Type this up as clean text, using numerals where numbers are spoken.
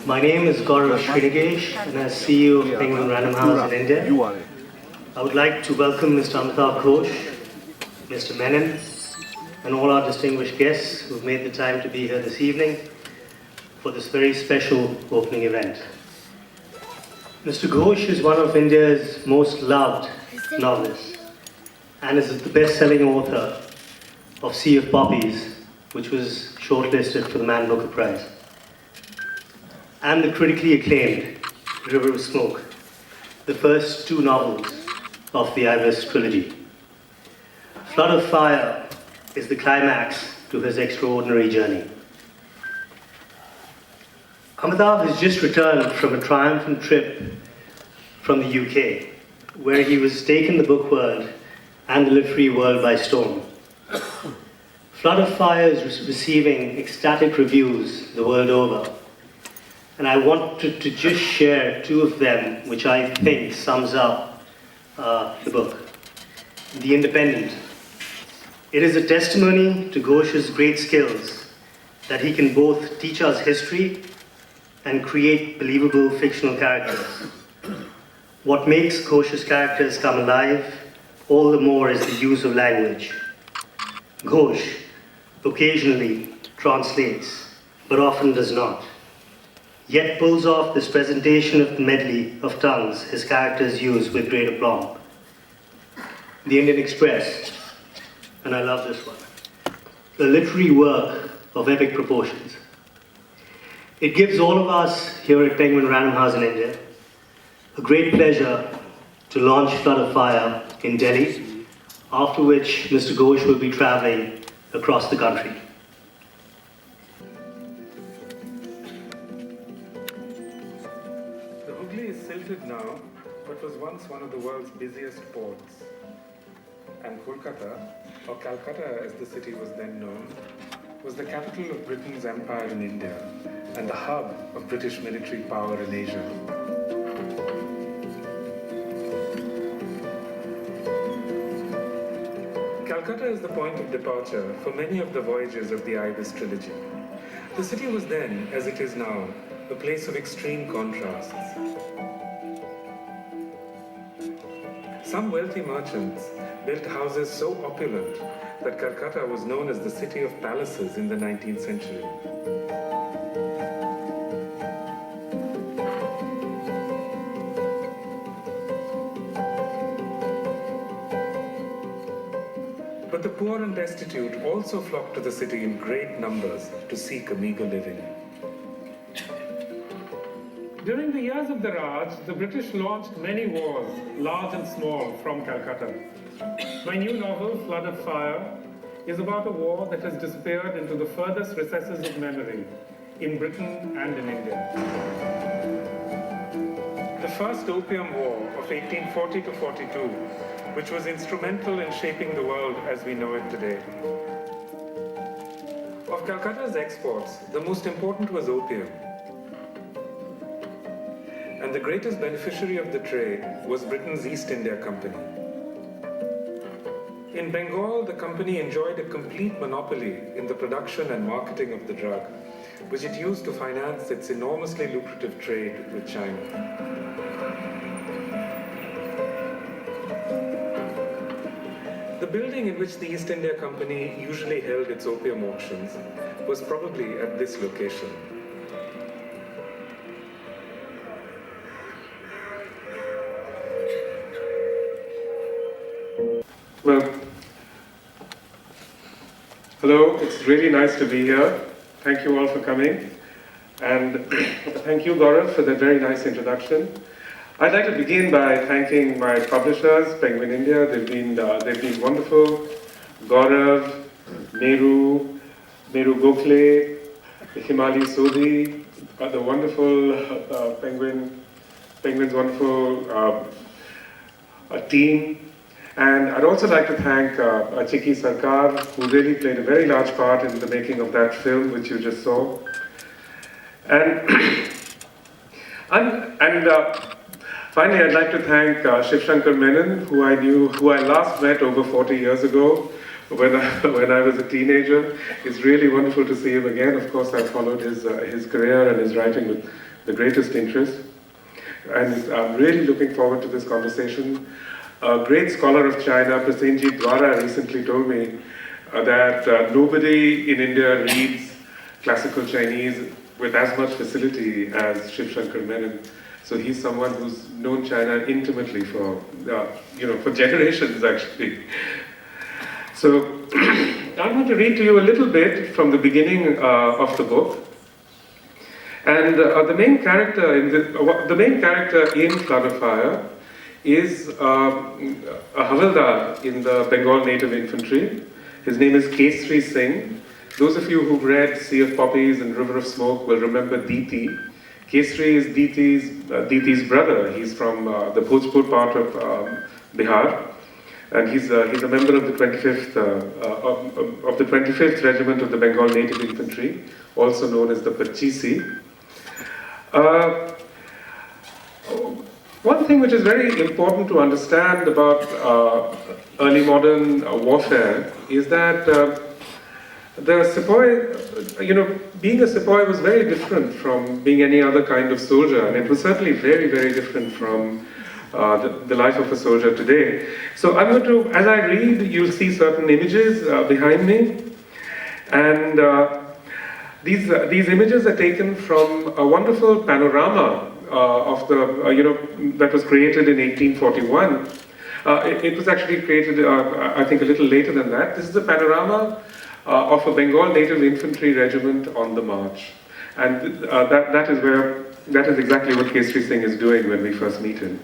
My name is Gaurav Srinagesh, and as CEO of Penguin Random House in India, I would like to welcome Mr. Amitav Ghosh, Mr. Menon, and all our distinguished guests who have made the time to be here this evening for this very special opening event. Mr. Ghosh is one of India's most loved novelists and is the best-selling author of Sea of Poppies, which was shortlisted for the Man Booker Prize, and the critically acclaimed River of Smoke, the first two novels of the Ibis trilogy. Flood of Fire is the climax to his extraordinary journey. Amitav has just returned from a triumphant trip from the UK, where he was taken the book world and the literary world by storm. Flood of Fire is receiving ecstatic reviews the world over, and I wanted to just share two of them, which I think sums up the book. The Independent. It is a testimony to Ghosh's great skills that he can both teach us history and create believable fictional characters. What makes Ghosh's characters come alive all the more is the use of language. Ghosh occasionally translates, but often does not, yet pulls off this presentation of the medley of tongues his characters use with great aplomb. The Indian Express, and I love this one, a literary work of epic proportions. It gives all of us here at Penguin Random House in India a great pleasure to launch Flood of Fire in Delhi, after which Mr. Ghosh will be traveling across the country. The Hooghly is silted now, but was once one of the world's busiest ports. And Kolkata, or Calcutta as the city was then known, was the capital of Britain's empire in India and the hub of British military power in Asia. Calcutta is the point of departure for many of the voyages of the Ibis trilogy. The city was then, as it is now, a place of extreme contrasts. Some wealthy merchants built houses so opulent that Calcutta was known as the city of palaces in the 19th century. But the poor and destitute also flocked to the city in great numbers to seek a meager living. During the years of the Raj, the British launched many wars, large and small, from Calcutta. My new novel, Flood of Fire, is about a war that has disappeared into the furthest recesses of memory in Britain and in India. The First Opium War of 1840 to 42, which was instrumental in shaping the world as we know it today. Of Calcutta's exports, the most important was opium. And the greatest beneficiary of the trade was Britain's East India Company. In Bengal, the company enjoyed a complete monopoly in the production and marketing of the drug, which it used to finance its enormously lucrative trade with China. The building in which the East India Company usually held its opium auctions was probably at this location. Well, hello, it's really nice to be here. Thank you all for coming. And thank you, Gaurav, for that very nice introduction. I'd like to begin by thanking my publishers, Penguin India. They've been wonderful. Gaurav, Meru Gokhale, Himali Sodhi, the wonderful Penguin's wonderful team. And I'd also like to thank Chiki Sarkar, who really played a very large part in the making of that film, which you just saw. And finally, I'd like to thank Shiv Shankar Menon, who I last met over 40 years ago when I was a teenager. It's really wonderful to see him again. Of course, I followed his career and his writing with the greatest interest. And I'm really looking forward to this conversation. A great scholar of China, Prasenjit Dwara, recently told me that nobody in India reads classical Chinese with as much facility as Shiv Shankar Menon. So he's someone who's known China intimately for, for generations actually. So I'm going to read to you a little bit from the beginning of the book. And the main character in Flood of Fire is a Havildar in the Bengal Native Infantry. His name is Kesri Singh. Those of you who've read Sea of Poppies and River of Smoke will remember Diti. Kesri is Diti's brother. He's from the Bhojpur part of Bihar. And he's a member of the 25th Regiment of the Bengal Native Infantry, also known as the Pachisi. One thing which is very important to understand about early modern warfare is that the sepoy, being a sepoy was very different from being any other kind of soldier, and it was certainly very, very different from the life of a soldier today. So I'm going to, as I read, you'll see certain images behind me, and these images are taken from a wonderful panorama of the, that was created in 1841. It was actually created, I think, a little later than that. This is a panorama of a Bengal Native Infantry regiment on the march. And that is exactly what Kesri Singh is doing when we first meet him.